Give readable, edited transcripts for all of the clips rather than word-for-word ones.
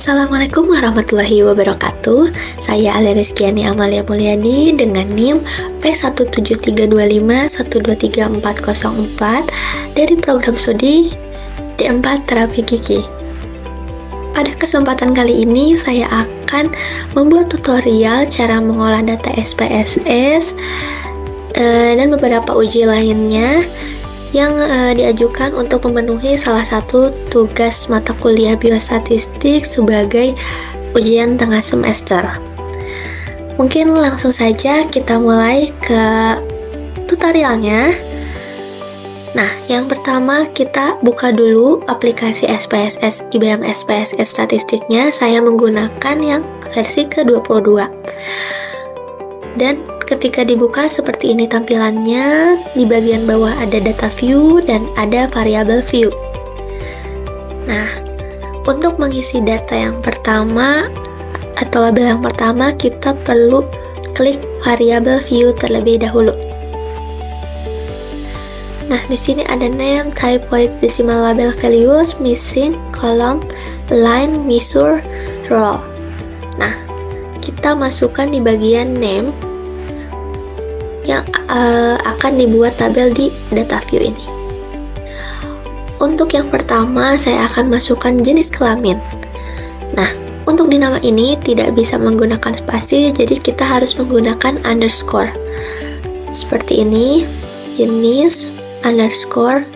Assalamualaikum warahmatullahi wabarakatuh. Saya Alia Rizkyani Amalia Mulyani dengan NIM P17325123404 dari program studi D4 Terapi Gigi. Pada kesempatan kali ini saya akan membuat tutorial cara mengolah data SPSS dan beberapa uji lainnya yang diajukan untuk memenuhi salah satu tugas mata kuliah biostatistik sebagai ujian tengah semester. Mungkin langsung saja kita mulai ke tutorialnya. Nah, yang pertama kita buka dulu aplikasi SPSS IBM SPSS statistiknya. Saya menggunakan yang versi ke-22. Dan ketika dibuka seperti ini tampilannya. Di bagian bawah ada data view dan ada variable view. Nah, untuk mengisi data yang pertama atau label yang pertama, kita perlu klik variable view terlebih dahulu. Nah, di sini ada name, type, weight, decimal, label, values, missing, column, line, measure, row. Nah, kita masukkan di bagian name yang akan dibuat tabel di data view ini. Untuk yang pertama, saya akan masukkan jenis kelamin. Nah, untuk di nama ini tidak bisa menggunakan spasi, jadi kita harus menggunakan underscore. Seperti ini, jenis underscore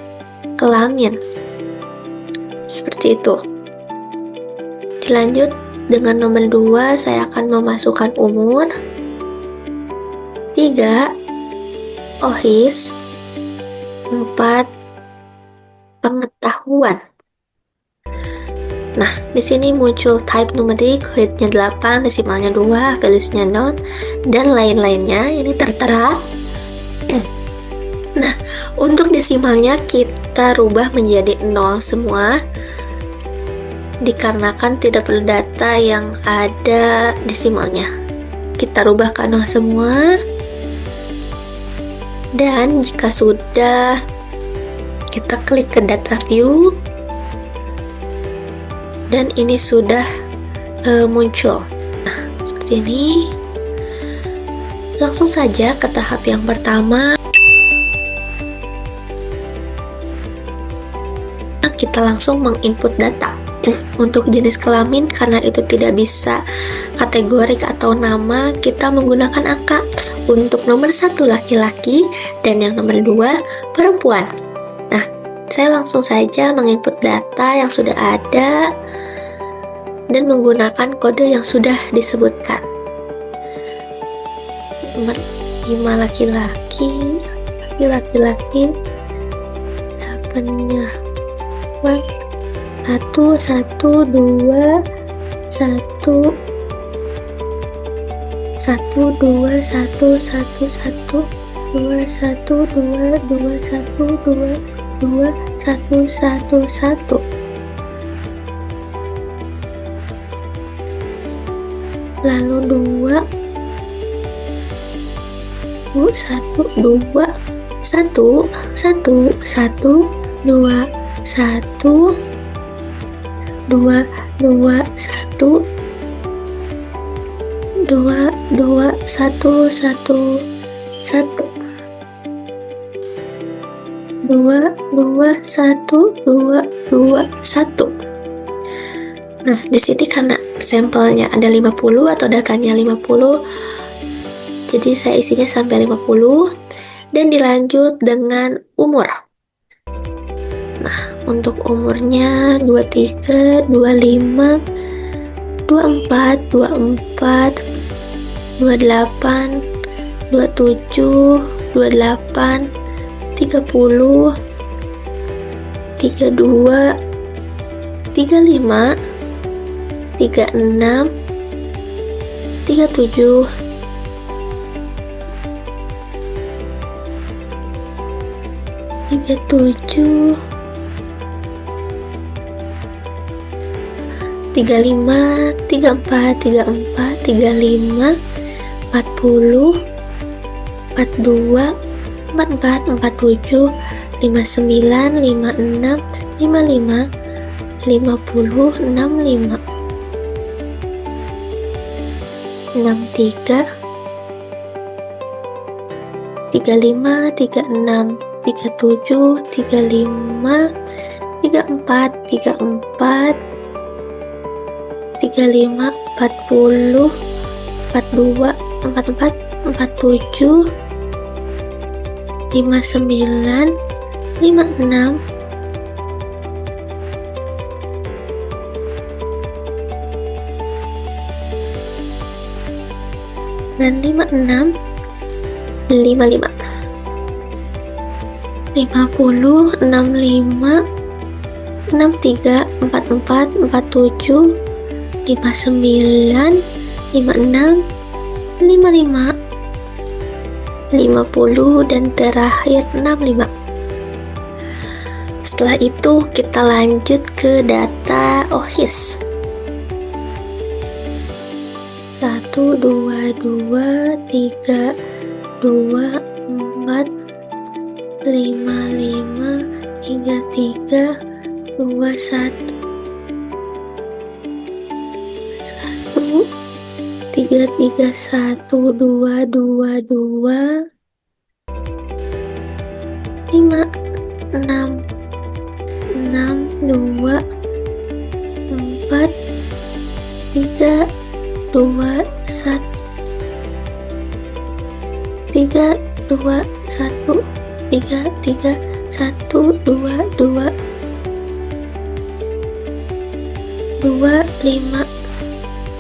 kelamin. Seperti itu. Dilanjut dengan nomor 2, saya akan memasukkan umur. 3, OHIS. 4, pengetahuan. Nah, di sini muncul type numerik, weight-nya 8, desimalnya 2, values-nya 0, dan lain-lainnya. Ini tertera. Nah, untuk desimalnya kita rubah menjadi 0 semua, dikarenakan tidak perlu data yang ada desimalnya. Kita rubah ke 0 semua. Dan jika sudah, kita klik ke data view dan ini sudah muncul. Nah, seperti ini. Langsung saja ke tahap yang pertama. Kita langsung menginput data. Untuk jenis kelamin, karena itu tidak bisa kategorik atau nama, kita menggunakan angka. Untuk nomor 1 laki-laki dan yang nomor 2 perempuan. Nah, saya langsung saja menginput data yang sudah ada dan menggunakan kode yang sudah disebutkan. Nomor 5 laki-laki, 8-nya 1, 1, 2, 1, 1, 2, 1, 1, 1, 2, 1, 2, 2, 1, 2, 2, 1, 1, 1. Lalu 2, 1, 2, 1, 1, 1, 2, 1, 2, 2, 1, 2, 2, 1, 1, 1, 2, 2, 1, 2, 2, 1. Nah, di sini karena sampelnya ada 50 atau datanya 50, jadi saya isinya sampai 50 dan dilanjut dengan umur. Nah, untuk umurnya 23, 25, 24, 24, 28, 27, 28, 30, 32, 35, 36, 37, 37, 35, 34, 34, 35, 40, 42, 44, 47, 59, 56, 55, 50, 65. 63, 35, 36, 37, 35, 34, 34, 35, 40, 42, 44, 47, 59, 56, dan 56, 55, 50, 65, 63, 44, 47, 59, 56, 55, 50, dan terakhir 65. Setelah itu kita lanjut ke data OHIS. 1, 2, 2, 3, 2, 4, 5, 5, 3, 3, 2, 1, 3, 3, 1, 2, 2, 2, 5, 6, 6, 2, 4, 3, 2, 1, 3, 2, 1, 3, 3, 1, 2, 2, 2, 5,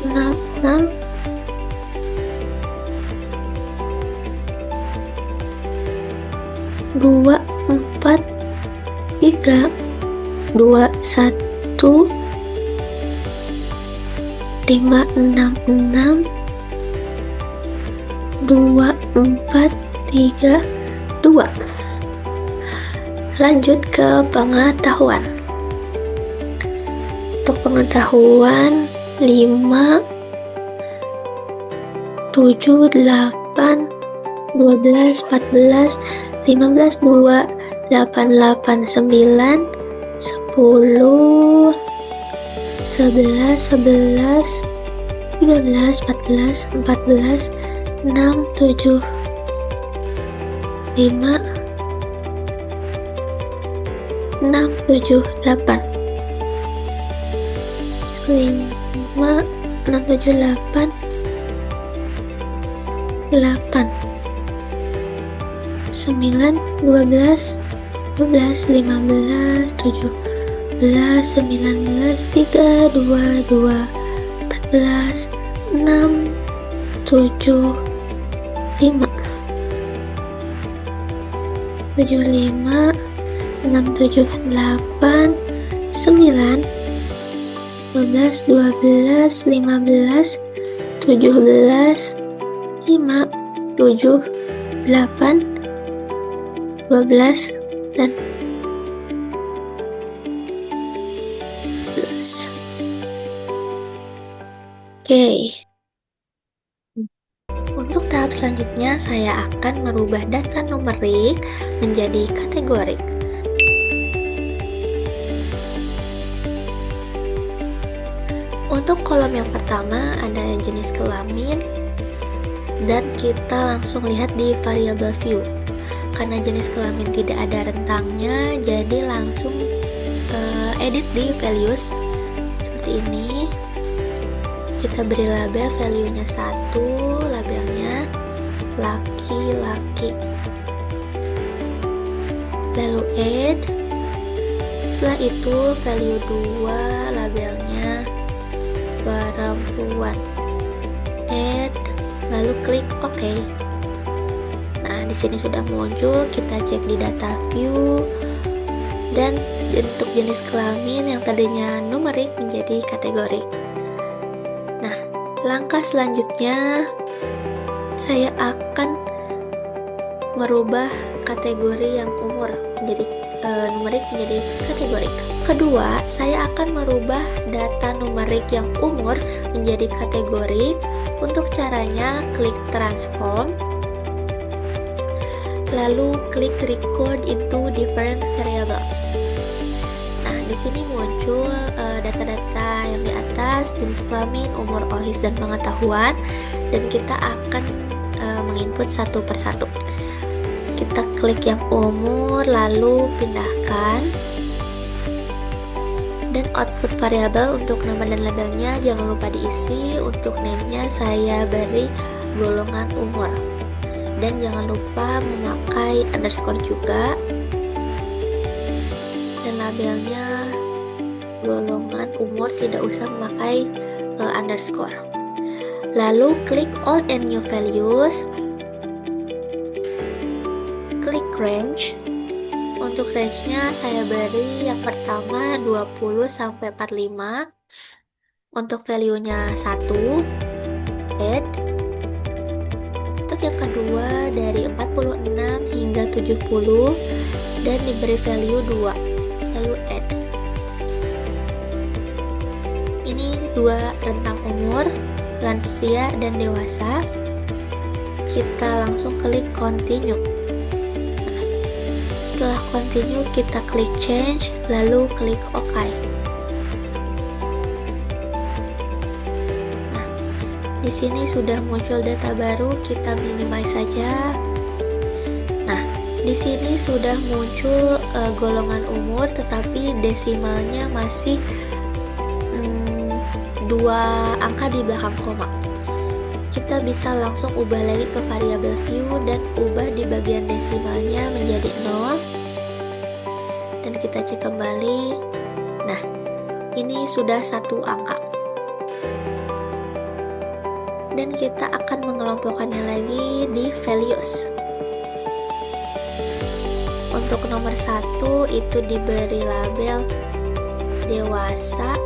6, 6, 2, 4, 3, 2, 1, 5, 6, 6, 2, 4, 3, 2. Lanjut ke pengetahuan. Untuk pengetahuan 5, 7, 8, 12, 14, 15, 2, 8, 8, 9, 10, 11, 11, 13, 14, 14, 6, 7, 5, 6, 7, 8, 5, 6, 7, 8, 8, 9, 12, 12, 15, 17, 19, 3, 2, 2, 14, 6, 7, 5, 7, 5, 6, 7, 8, 9, 12, 12, 15, 17, 5, 7, 8, 12, dan 11. Oke. Untuk tahap selanjutnya, saya akan merubah data numerik menjadi kategorik. Untuk kolom yang pertama ada jenis kelamin, dan kita langsung lihat di variable view. Karena jenis kelamin tidak ada rentangnya, jadi langsung edit di values seperti ini. Kita beri label, value-nya 1, labelnya laki-laki, lalu add. Setelah itu value 2, labelnya perempuan, add, lalu klik OK. Nah, di sini sudah muncul. Kita cek di data view, dan untuk jenis kelamin yang tadinya numerik menjadi kategorik. Nah, langkah selanjutnya saya akan merubah kategori yang umur menjadi numerik menjadi kategorik. Kedua, saya akan merubah data numerik yang umur menjadi kategorik. Untuk caranya, klik transform, lalu klik record into different variables. Nah, di di sini muncul data-data yang di atas, jenis kelamin, umur, OHIS, dan pengetahuan, dan kita akan menginput satu persatu. Kita klik yang umur, lalu pindahkan, dan output variabel untuk nama dan labelnya jangan lupa diisi. Untuk name-nya saya beri golongan umur, dan jangan lupa memakai underscore juga, dan labelnya golongan umur, tidak usah memakai underscore. Lalu klik all and new values, klik range. Untuk range-nya saya beri yang pertama 20 sampai 45. Untuk value-nya 1, add. Untuk yang kedua dari 46 hingga 70 dan diberi value 2, lalu add. Ini dua rentang umur, lansia dan dewasa. Kita langsung klik continue. Setelah continue, kita klik change, lalu klik OK. Nah, di sini sudah muncul data baru, kita minimize saja. Nah, di sini sudah muncul golongan umur, tetapi desimalnya masih 2 angka di belakang koma. Kita bisa langsung ubah lagi ke variabel view dan ubah di bagian desimalnya menjadi 0, dan kita cek kembali. Nah, ini sudah 1 angka, dan kita akan mengelompokkannya lagi di values. Untuk nomor 1 itu diberi label dewasa,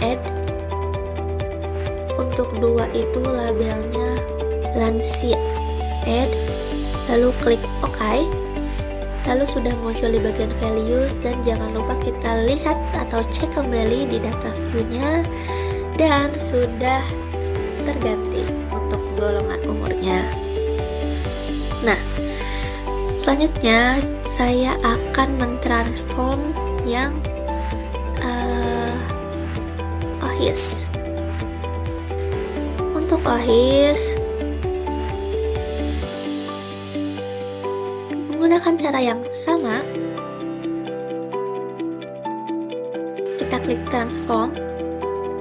add. Untuk 2 itu labelnya lansia, add, lalu klik OK. Lalu sudah muncul di bagian values, dan jangan lupa kita lihat atau cek kembali di data view-nya, dan sudah terganti untuk golongan umurnya. Nah, selanjutnya saya akan mentransform yang OHIS. Untuk OHIS menggunakan cara yang sama, kita klik transform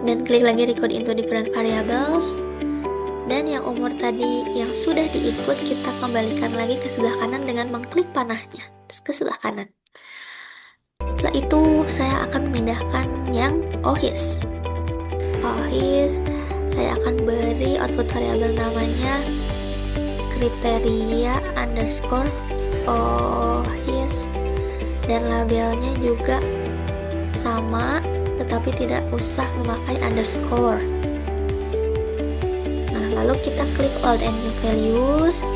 dan klik lagi record into different variables, dan yang umur tadi yang sudah diinput kita kembalikan lagi ke sebelah kanan dengan mengklik panahnya ke sebelah kanan. Setelah itu saya akan memindahkan yang OHIS. Saya akan beri output variabel namanya kriteria underscore OHIS, dan labelnya juga sama, tetapi tidak usah memakai underscore. Nah, lalu kita klik all and new values.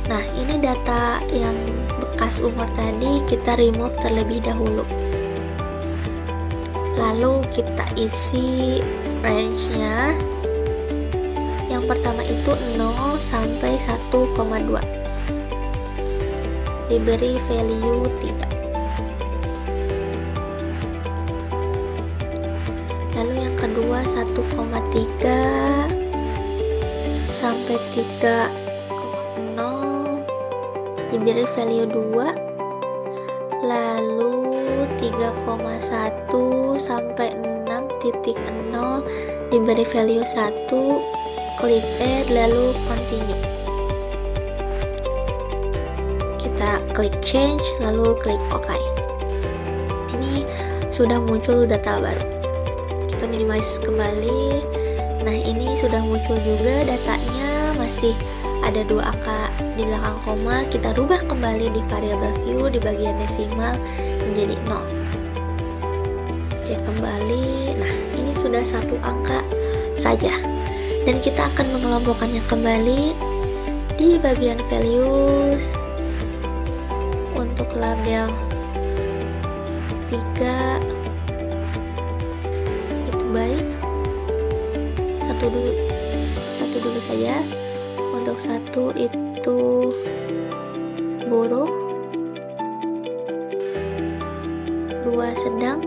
Nah, ini data yang bekas umur tadi kita remove terlebih dahulu. Lalu kita isi range-nya. Yang pertama itu 0 sampai 1,2. Diberi value 3. Lalu yang kedua 1,3 sampai 3,0, diberi value 2. Lalu 3,1 sampai 6,0 diberi value 1, klik add, lalu continue. Kita klik change, lalu klik OK. Ini sudah muncul data baru. Kita minimize kembali. Nah, ini sudah muncul juga datanya, masih ada 2 angka di belakang koma. Kita rubah kembali di variabel view di bagian desimal menjadi 0. Cek kembali. Nah, ini sudah 1 angka saja, dan kita akan mengelompokkannya kembali di bagian values. Untuk label 3 itu baik, satu dulu saja. Untuk 1 itu buruk, 2 sedang,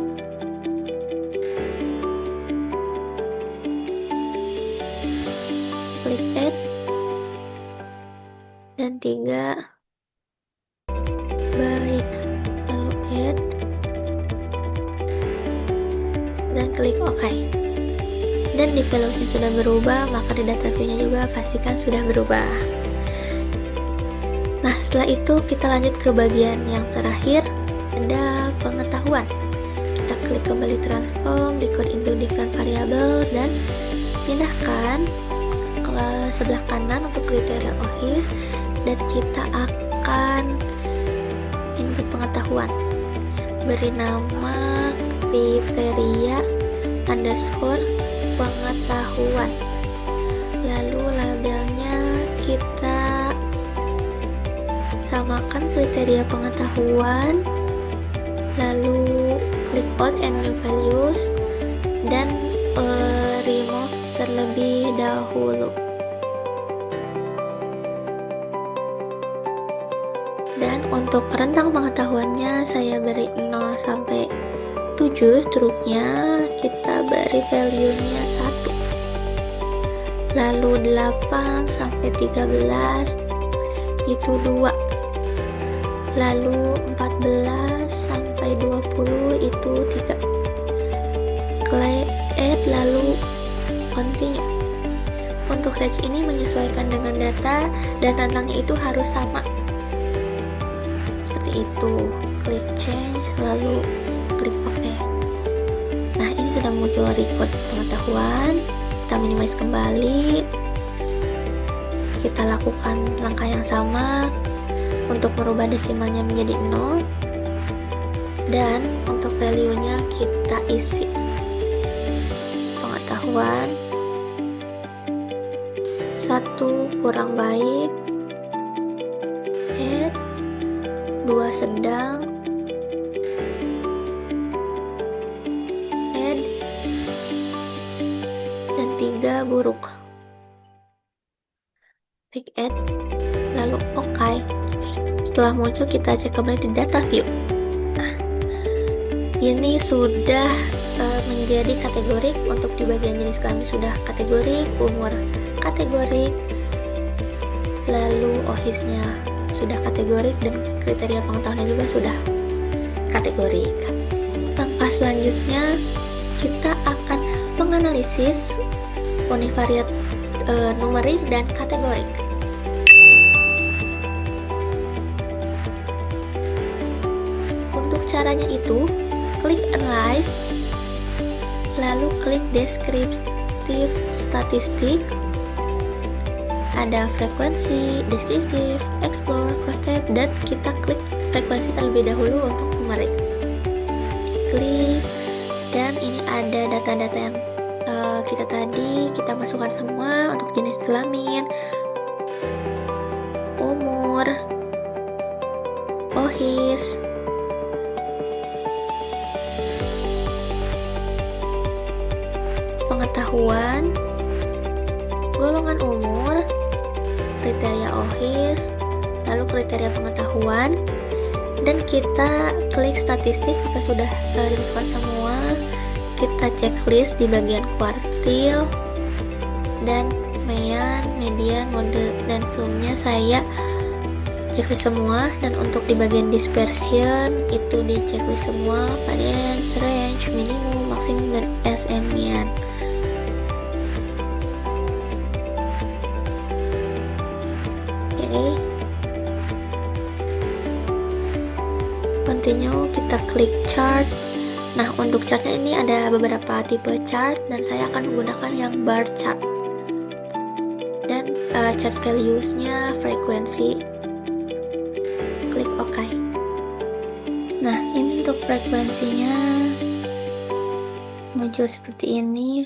klik add, dan 3 baik, lalu add, dan klik OK. Dan di values-nya sudah berubah, maka di data view-nya juga pastikan sudah berubah. Nah, setelah itu kita lanjut ke bagian yang terakhir, ada pengetahuan. Kita klik kembali transform, decode into different variable, dan pindahkan ke sebelah kanan untuk kriteria OHIS, dan kita akan input pengetahuan. Beri nama kriteria underscore pengetahuan. Lalu labelnya kita samakan kriteria pengetahuan, lalu klik on and new values, dan remove terlebih dahulu. Dan untuk rentang pengetahuannya saya beri 0 sampai 7 struknya, kita beri value-nya 1. Lalu 8 sampai 13 itu 2. Lalu 14 sampai 20 itu 3. Klik add lalu continue. Untuk range ini menyesuaikan dengan data dan rentangnya itu harus sama. Seperti itu. Klik change lalu klik OK. Nah, ini sudah muncul record pengetahuan. Kita minimize kembali. Kita lakukan langkah yang sama untuk merubah desimalnya menjadi 0. Dan untuk value-nya kita isi. Pengetahuan 1 kurang baik, add 2 sedang, add, dan 3 buruk. Klik add lalu OK. Setelah muncul kita cek kembali di data view. Nah, ini sudah menjadi kategorik. Untuk di bagian jenis kelamin sudah kategorik, umur kategorik, lalu OHIS-nya sudah kategorik, dan kriteria pengetahuannya juga sudah kategorik. Langkah selanjutnya kita akan menganalisis univariat numerik dan kategorik. Untuk caranya itu, klik Analyze, lalu klik Descriptive Statistic, ada frekuensi, deskriptif, explore, cross-tab, dan kita klik frekuensi terlebih dahulu untuk numerik. Klik, dan ini ada data-data yang kita tadi kita masukkan semua untuk jenis kelamin, umur, OHIS, pengetahuan, golongan umur, kriteria OHIS, lalu kriteria pengetahuan, dan kita klik statistik jika sudah ditentukan semua. Kita checklist di bagian kuartil, dan mean, median, mode, dan sumnya saya checklist semua. Dan untuk di bagian dispersion itu di checklist semua, variance, range, minimum, maksimum, dan SM mean. Continue, kita klik chart. Nah, untuk chartnya ini ada beberapa tipe chart, dan saya akan menggunakan yang bar chart. Dan chart values-nya frekuensi. Klik OK. Nah, ini untuk frekuensinya muncul seperti ini.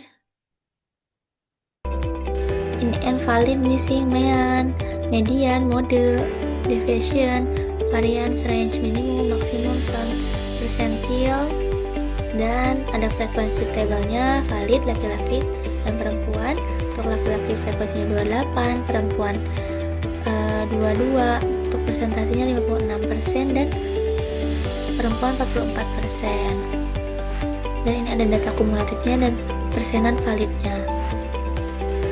Ini invalid, missing, mean, median, mode, deviation, variance, range, minimum, maksimum, percentile, dan ada frekuensi tabelnya valid laki-laki dan perempuan. Untuk laki-laki frekuensinya 28, perempuan 22, untuk presentasinya 56%, dan perempuan 44%. Dan ini ada data kumulatifnya dan persenan validnya.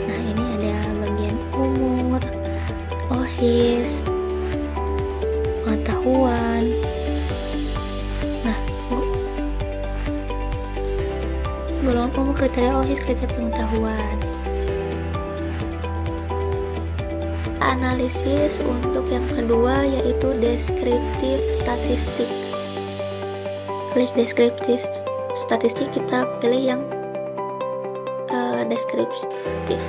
Nah, ini ada bagian umur, OHIS, pengetahuan. Nah, golongan umur, kriteria OHIS, kriteria pengetahuan. Analisis untuk yang kedua yaitu deskriptif statistik. Klik deskriptif statistik, kita pilih yang deskriptif.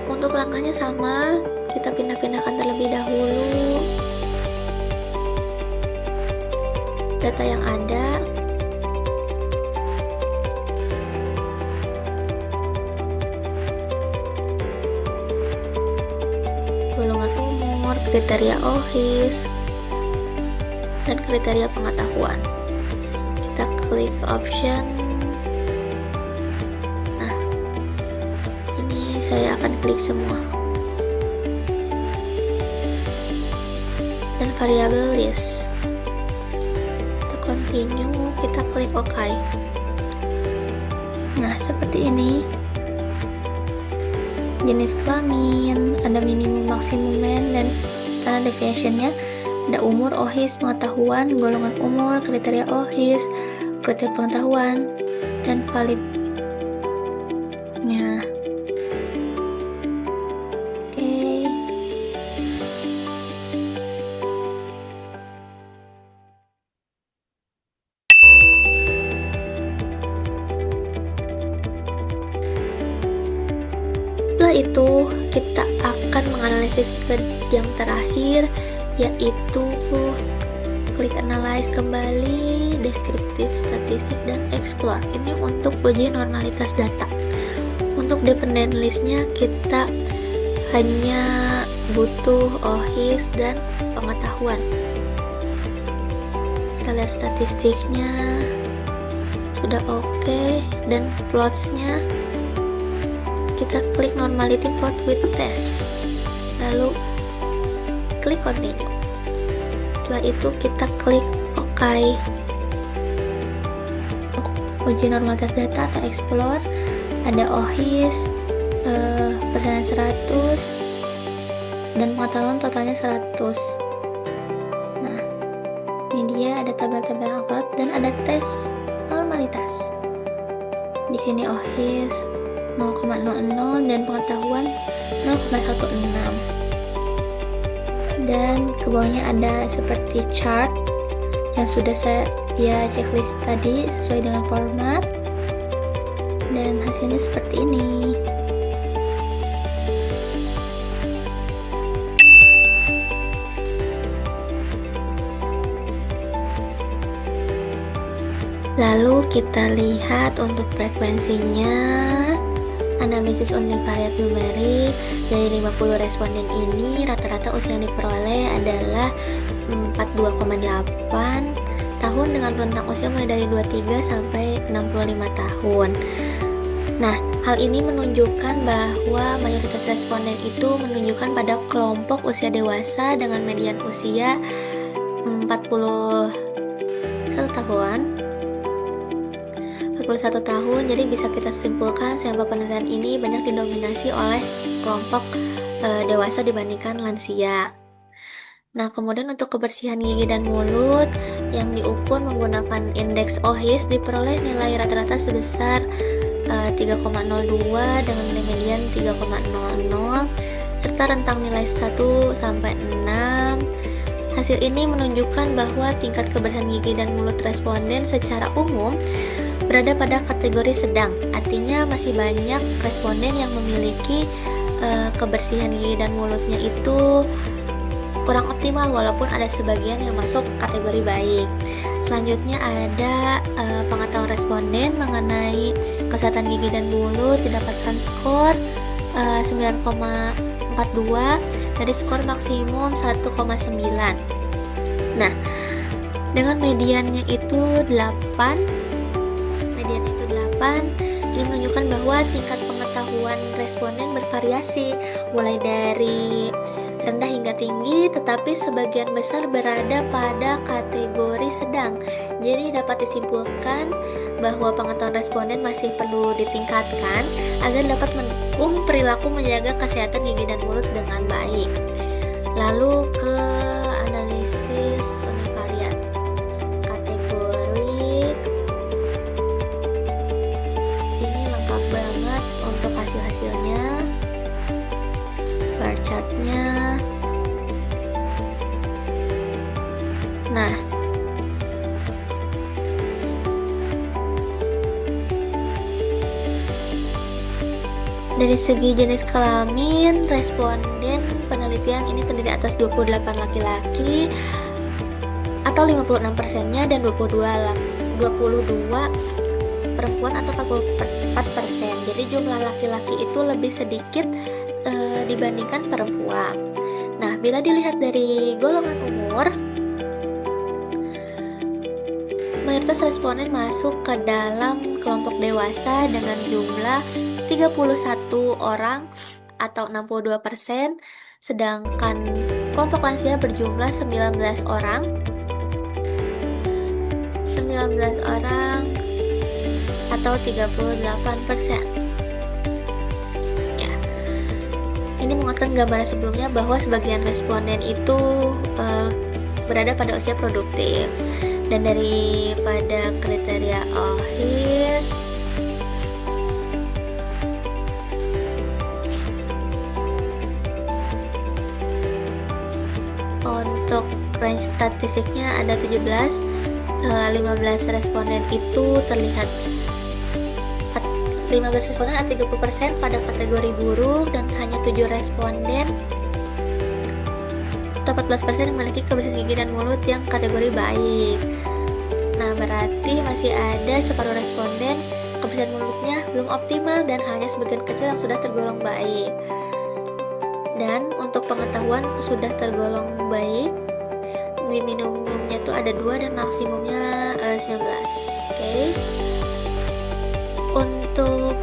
Untuk langkahnya sama, kita pindah-pindahkan terlebih dahulu data yang ada. Golongan umur, kriteria OHIS, dan kriteria pengetahuan. Kita klik option. Nah, ini saya akan klik semua. Dan variabel list. Kita continue, kita klik OK. Nah, seperti ini. Jenis kelamin, ada minimum maksimum dan standard deviation-nya, ada umur, OHIS, pengetahuan, golongan umur, kriteria OHIS, kriteria pengetahuan, dan validnya. Oke. Setelah itu, kita akan menganalisis ke yang terakhir, yaitu klik analyze kembali, deskriptif statistik, dan explore. Ini untuk uji normalitas data. Untuk dependent listnya, kita hanya butuh OHIS dan pengetahuan. Kita lihat statistiknya sudah oke, dan plotsnya kita klik normality plot with test, lalu klik continue. Setelah itu kita klik OK. Uji normalitas data atau explore, ada OHIS persenan 100 dan pengetahuan totalnya 100. Nah, ini dia, ada tabel-tabel akurat dan ada tes normalitas. Di sini OHIS 0,00 dan pengetahuan 0,16. Dan ke bawahnya ada seperti chart yang sudah saya checklist tadi sesuai dengan format, dan hasilnya seperti ini. Lalu kita lihat untuk frekuensinya. Analisis univariat numerik, dari 50 responden ini rata-rata usia yang diperoleh adalah 42,8 tahun dengan rentang usia mulai dari 23 sampai 65 tahun. Nah, hal ini menunjukkan bahwa mayoritas responden itu menunjukkan pada kelompok usia dewasa dengan median usia 41 tahun. 41 tahun, jadi bisa kita simpulkan sampel penelitian ini banyak didominasi oleh kelompok dewasa dibandingkan lansia. Nah, kemudian untuk kebersihan gigi dan mulut yang diukur menggunakan indeks OHIS diperoleh nilai rata-rata sebesar 3,02 dengan nilai median 3,00 serta rentang nilai 1 sampai 6. Hasil ini menunjukkan bahwa tingkat kebersihan gigi dan mulut responden secara umum berada pada kategori sedang, artinya masih banyak responden yang memiliki kebersihan gigi dan mulutnya itu kurang optimal, walaupun ada sebagian yang masuk kategori baik. Selanjutnya ada pengetahuan responden mengenai kesehatan gigi dan mulut didapatkan skor 9,42 dari skor maksimum 1,9. Nah, dengan mediannya itu 8, ini menunjukkan bahwa tingkat pengetahuan responden bervariasi mulai dari rendah hingga tinggi, tetapi sebagian besar berada pada kategori sedang. Jadi dapat disimpulkan bahwa pengetahuan responden masih perlu ditingkatkan agar dapat mendukung perilaku menjaga kesehatan gigi dan mulut dengan baik. Lalu ke analisis univariat kategori. Sini lengkap banget untuk hasil-hasilnya, bar chartnya. Nah, dari segi jenis kelamin, responden penelitian ini terdiri atas 28 laki-laki atau 56%-nya dan 22 perempuan atau 44%. Jadi jumlah laki-laki itu lebih sedikit dibandingkan perempuan. Nah, bila dilihat dari golongan umur, mayoritas responden masuk ke dalam kelompok dewasa dengan jumlah 31 orang atau 62%, sedangkan kelompok lansia berjumlah 19 orang atau 38%. Ya, ini menguatkan gambaran sebelumnya bahwa sebagian responden itu berada pada usia produktif. Dan daripada kriteria OHIS, untuk range statistiknya ada 15 responden itu terlihat 15 responden atau 30% pada kategori buruk, dan hanya 7 responden atau 14% yang memiliki kebersihan gigi dan mulut yang kategori baik. Nah, berarti masih ada separuh responden kebersihan mulutnya belum optimal dan hanya sebagian kecil yang sudah tergolong baik. Dan untuk pengetahuan sudah tergolong baik, minimumnya itu ada 2 dan maksimumnya 19. Oke. Untuk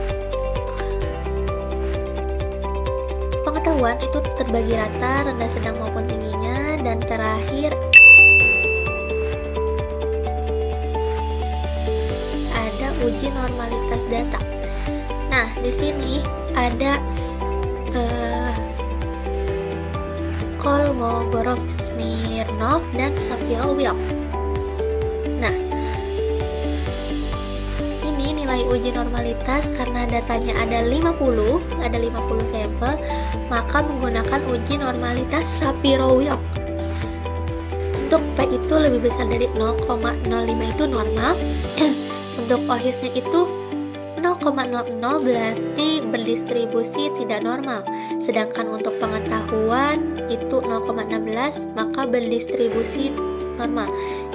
pengetahuan itu terbagi rata, rendah, sedang maupun tingginya, dan terakhir ada uji normalitas data. Nah, di sini ada Kolmogorov, Smirnov, dan Shapiro-Wilk. Nah, ini nilai uji normalitas karena datanya ada 50 sampel, maka menggunakan uji normalitas Shapiro-Wilk. Untuk P itu lebih besar dari 0,05 itu normal. Untuk OHIS-nya itu 0,00 berarti berdistribusi tidak normal. Sedangkan untuk pengetahuan itu 0,16 maka berdistribusi normal.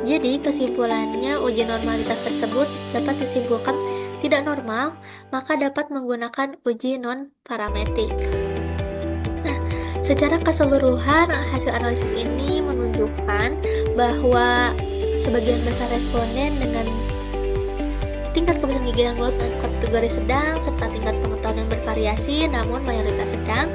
Jadi kesimpulannya uji normalitas tersebut dapat disimpulkan tidak normal, maka dapat menggunakan uji non-parametrik. Nah, secara keseluruhan hasil analisis ini menunjukkan bahwa sebagian besar responden dengan tingkat kebersihan gigi dan mulut dalam kategori sedang serta tingkat pengetahuan yang bervariasi namun mayoritas sedang.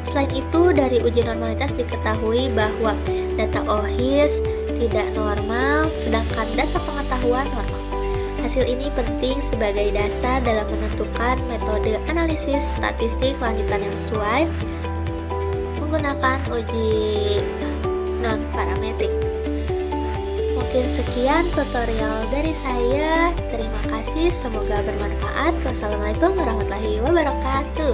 Selain itu, dari uji normalitas diketahui bahwa data OHIS tidak normal sedangkan data pengetahuan normal. Hasil ini penting sebagai dasar dalam menentukan metode analisis statistik lanjutan yang sesuai menggunakan uji non-parametrik. Mungkin sekian tutorial dari saya. Terima kasih, semoga bermanfaat. Wassalamualaikum warahmatullahi wabarakatuh.